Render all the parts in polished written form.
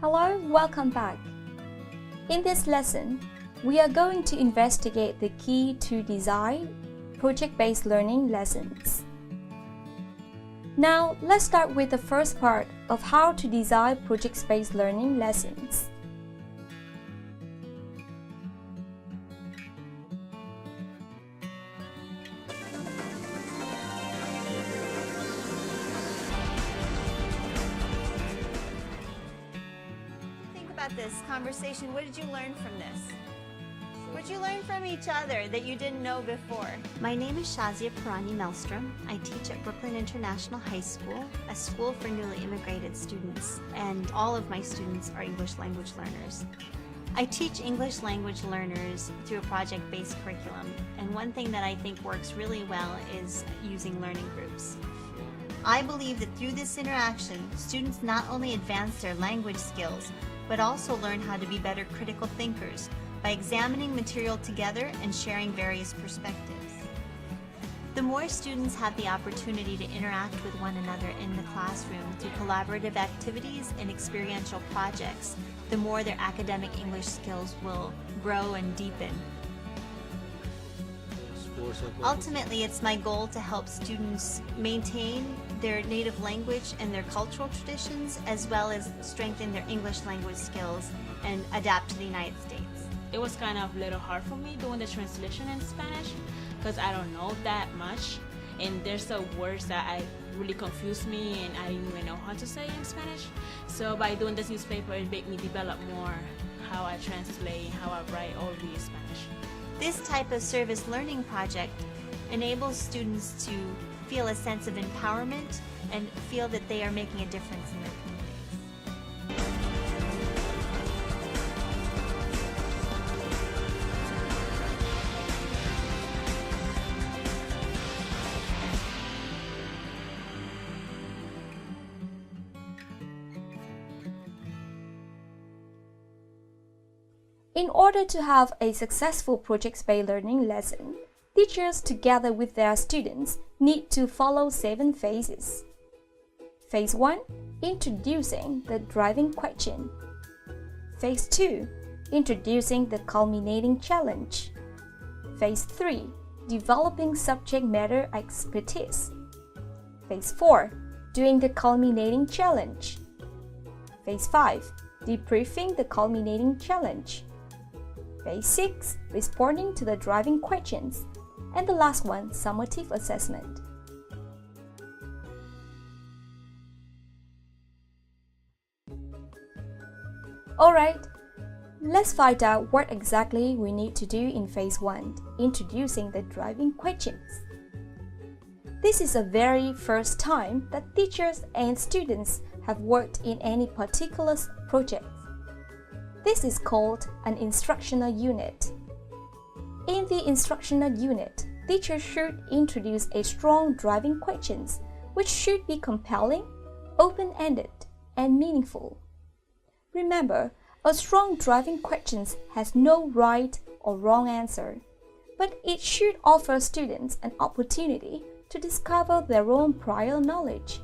Hello, welcome back. In this lesson, we are going to investigate the key to design project-based learning lessons. Now, let's start with the first part of how to design project-based learning lessons. About this conversation, what did you learn from this? What did you learn from each other that you didn't know before? My name is Shazia Parani Melstrom. I teach at Brooklyn International High School, a school for newly immigrated students, and all of my students are English language learners. I teach English language learners through a project-based curriculum, and one thing that I think works really well is using learning groups. I believe that through this interaction, students not only advance their language skills, but also learn how to be better critical thinkers by examining material together and sharing various perspectives. The more students have the opportunity to interact with one another in the classroom through collaborative activities and experiential projects, the more their academic English skills will grow and deepen. Ultimately, it's my goal to help students maintain their native language and their cultural traditions, as well as strengthen their English language skills and adapt to the United States. It was kind of a little hard for me doing the translation in Spanish because I don't know that much, and there's some words that really confused me and I didn't even know how to say in Spanish. So by doing this newspaper, it made me develop more how I translate, how I write all the Spanish. This type of service learning project enables students to feel a sense of empowerment and feel that they are making a difference in their communities. In order to have a successful project-based learning lesson, teachers together with their students need to follow 7 phases. Phase 1, introducing the driving question. Phase 2, introducing the culminating challenge. Phase 3, developing subject matter expertise. Phase 4, doing the culminating challenge. Phase 5, debriefing the culminating challenge. Phase 6, responding to the driving questions. And the last one, summative assessment. Alright, let's find out what exactly we need to do in Phase 1, introducing the driving questions. This is the very first time that teachers and students have worked in any particular project. This is called an instructional unit. In the instructional unit, teachers should introduce a strong driving questions, which should be compelling, open-ended, and meaningful. Remember, a strong driving questions has no right or wrong answer, but it should offer students an opportunity to discover their own prior knowledge.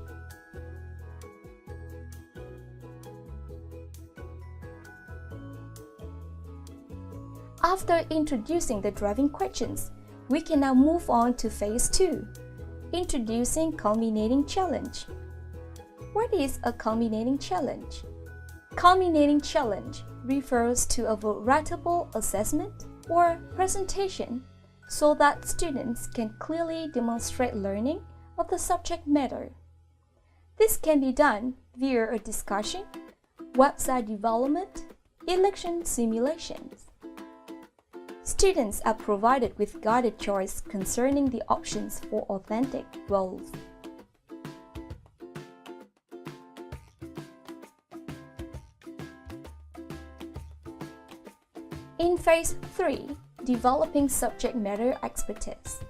After introducing the driving questions, we can now move on to Phase 2, introducing culminating challenge. What is a culminating challenge? Culminating challenge refers to a veritable assessment or presentation so that students can clearly demonstrate learning of the subject matter. This can be done via a discussion, website development, election simulations. Students are provided with guided choice concerning the options for authentic roles. In Phase 3, developing subject matter expertise.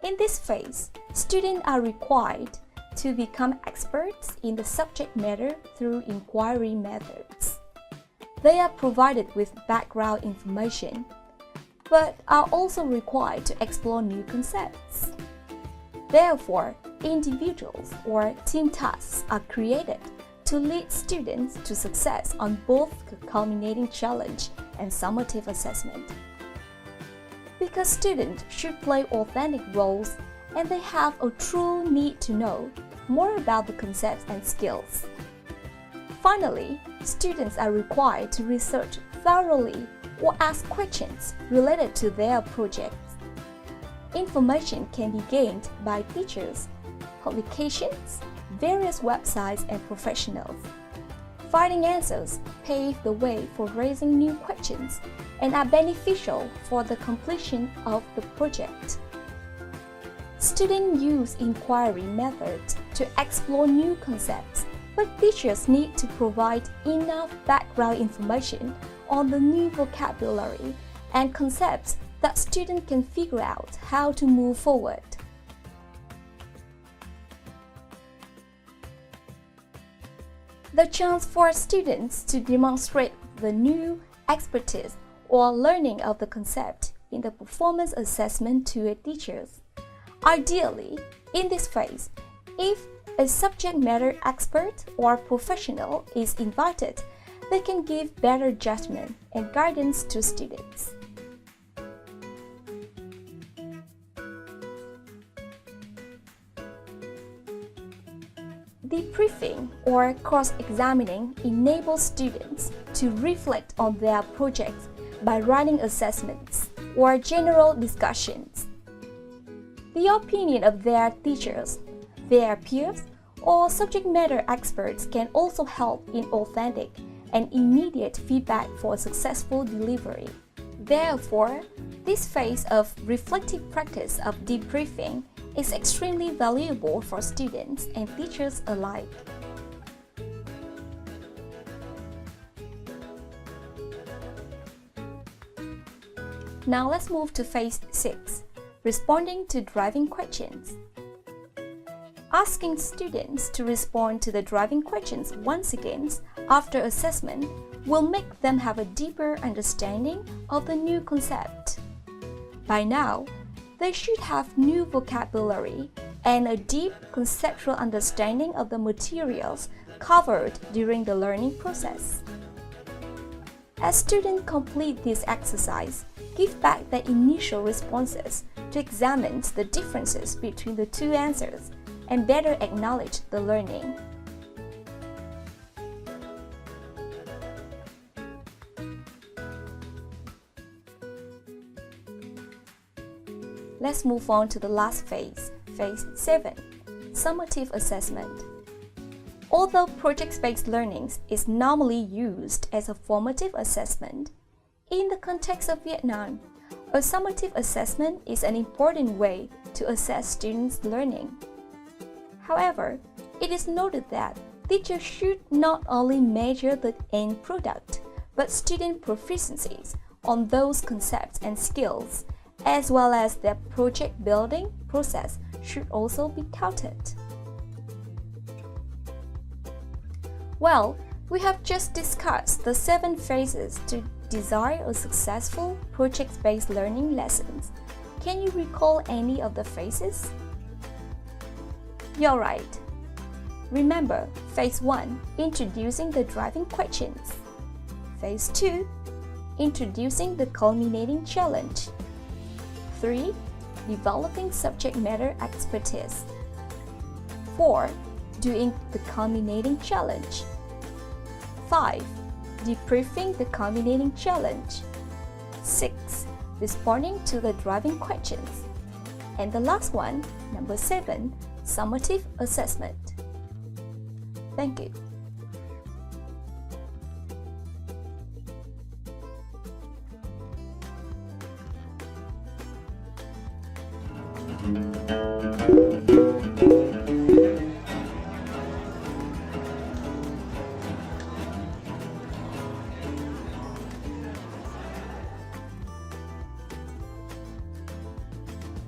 In this phase, students are required to become experts in the subject matter through inquiry methods. They are provided with background information, but are also required to explore new concepts. Therefore, individuals or team tasks are created to lead students to success on both the culminating challenge and summative assessment. Because students should play authentic roles and they have a true need to know more about the concepts and skills. Finally, students are required to research thoroughly or ask questions related to their projects. Information can be gained by teachers, publications, various websites, and professionals. Finding answers pave the way for raising new questions and are beneficial for the completion of the project. Students use inquiry methods to explore new concepts, but teachers need to provide enough background information on the new vocabulary and concepts that students can figure out how to move forward. The chance for students to demonstrate the new expertise or learning of the concept in the performance assessment to a teacher. Ideally, in this phase, if a subject matter expert or professional is invited, they can give better judgment and guidance to students. Debriefing or cross-examining enables students to reflect on their projects by running assessments or general discussions. The opinion of their teachers, their peers, or subject matter experts can also help in authentic and immediate feedback for successful delivery. Therefore, this phase of reflective practice of debriefing is extremely valuable for students and teachers alike. Now let's move to phase 6, responding to driving questions. Asking students to respond to the driving questions once again after assessment will make them have a deeper understanding of the new concept. By now, they should have new vocabulary and a deep conceptual understanding of the materials covered during the learning process. As students complete this exercise, give back their initial responses to examine the differences between the two answers and better acknowledge the learning. Let's move on to the last phase, phase 7, summative assessment. Although project-based learning is normally used as a formative assessment, in the context of Vietnam, a summative assessment is an important way to assess students' learning. However, it is noted that teachers should not only measure the end product, but student proficiencies on those concepts and skills, as well as their project building process should also be counted. Well, we have just discussed the 7 phases to design a successful project-based learning lessons. Can you recall any of the phases? You're right. Remember, phase 1, introducing the driving questions. Phase 2, introducing the culminating challenge. 3. Developing subject matter expertise. 4. Doing the culminating challenge. 5. Debriefing the culminating challenge. 6. Responding to the driving questions. And the last one, number 7, summative assessment. Thank you.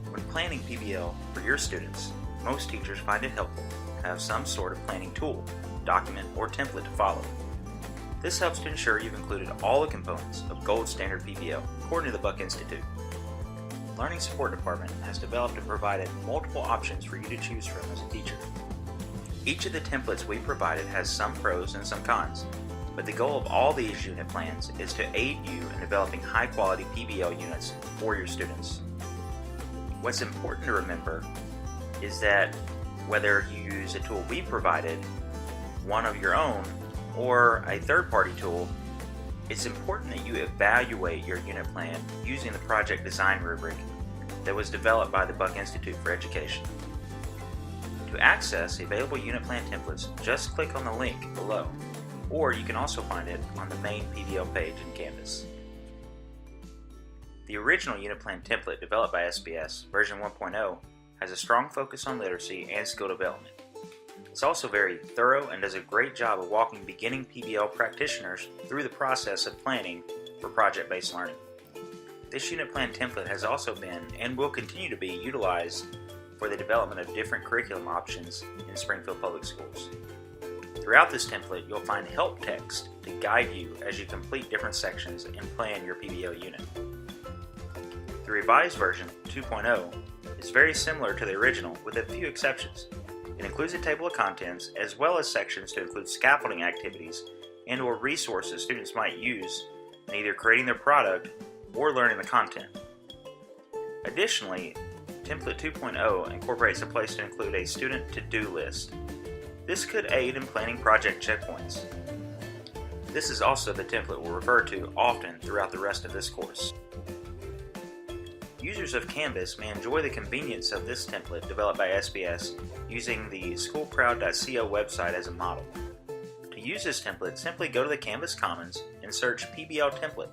When planning PBL for your students, most teachers find it helpful to have some sort of planning tool, document, or template to follow. This helps to ensure you've included all the components of gold standard PBL according to the Buck Institute. The Learning Support Department has developed and provided multiple options for you to choose from as a teacher. Each of the templates we provided has some pros and some cons, but the goal of all these unit plans is to aid you in developing high-quality PBL units for your students. What's important to remember is that whether you use a tool we provided, one of your own, or a third-party tool, it's important that you evaluate your unit plan using the project design rubric that was developed by the Buck Institute for Education. To access available unit plan templates, just click on the link below, or you can also find it on the main PBL page in Canvas. The original unit plan template developed by SBS, version 1.0, has a strong focus on literacy and skill development. It's also very thorough and does a great job of walking beginning PBL practitioners through the process of planning for project-based learning. This unit plan template has also been and will continue to be utilized for the development of different curriculum options in Springfield Public Schools. Throughout this template, you'll find help text to guide you as you complete different sections and plan your PBL unit. The revised version, 2.0, is very similar to the original with a few exceptions. It includes a table of contents as well as sections to include scaffolding activities and/or resources students might use in either creating their product or learning the content. Additionally, Template 2.0 incorporates a place to include a student to-do list. This could aid in planning project checkpoints. This is also the template we'll refer to often throughout the rest of this course. Users of Canvas may enjoy the convenience of this template developed by SBS using the schoolproud.co website as a model. To use this template, simply go to the Canvas Commons and search PBL template.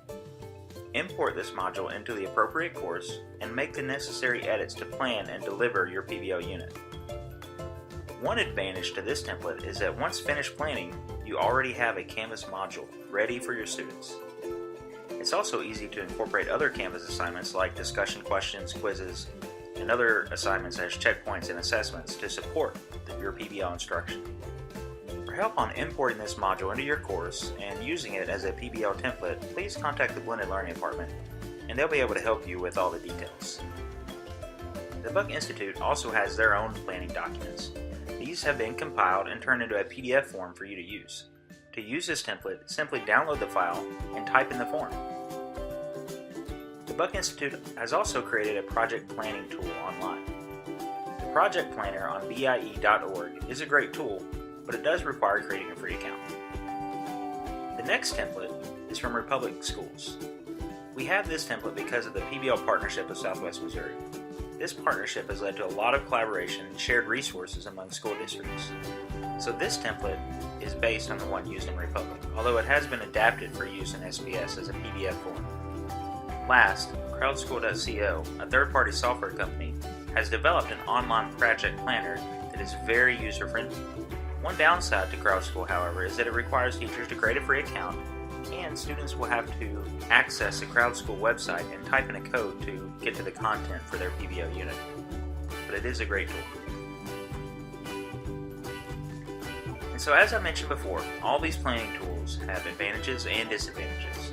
Import this module into the appropriate course and make the necessary edits to plan and deliver your PBL unit. One advantage to this template is that once finished planning, you already have a Canvas module ready for your students. It's also easy to incorporate other Canvas assignments like discussion questions, quizzes, and other assignments as checkpoints and assessments to support your PBL instruction. For help on importing this module into your course and using it as a PBL template, please contact the Blended Learning Department, and they'll be able to help you with all the details. The Buck Institute also has their own planning documents. These have been compiled and turned into a PDF form for you to use. To use this template, simply download the file and type in the form. The Buck Institute has also created a project planning tool online. The project planner on BIE.org is a great tool, but it does require creating a free account. The next template is from Republic Schools. We have this template because of the PBL partnership with Southwest Missouri. This partnership has led to a lot of collaboration and shared resources among school districts. So this template is based on the one used in Republic, although it has been adapted for use in SBS as a PDF form. Last, crowdschool.co, a third-party software company, has developed an online project planner that is very user-friendly. One downside to CrowdSchool, however, is that it requires teachers to create a free account, and students will have to access the CrowdSchool website and type in a code to get to the content for their PBL unit. But it is a great tool. And so as I mentioned before, all these planning tools have advantages and disadvantages.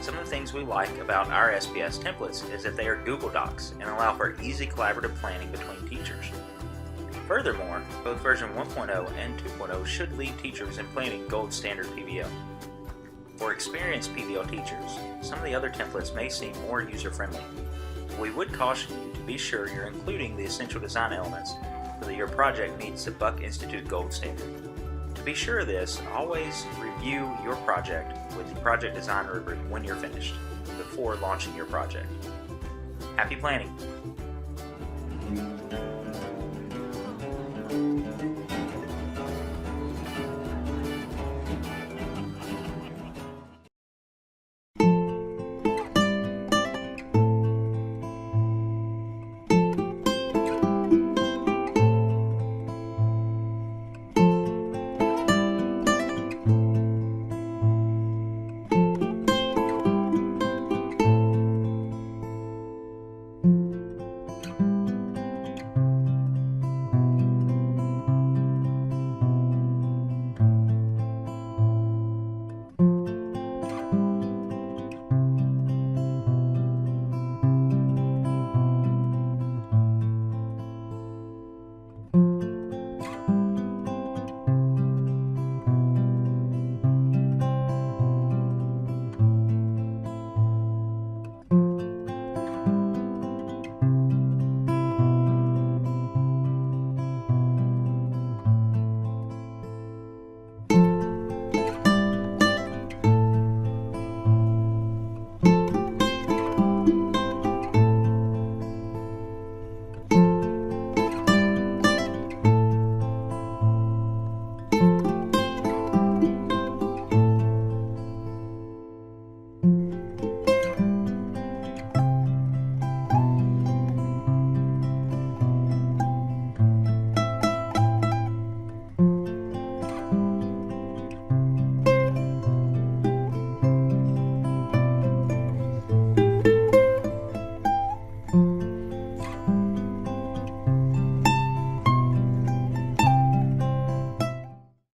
Some of the things we like about our SBS templates is that they are Google Docs and allow for easy collaborative planning between teachers. Furthermore, both version 1.0 and 2.0 should lead teachers in planning gold standard PBL. For experienced PBL teachers, some of the other templates may seem more user-friendly. We would caution you to be sure you're including the essential design elements so that your project meets the Buck Institute gold standard. To be sure of this, always review your project with the project design rubric when you're finished, before launching your project. Happy planning!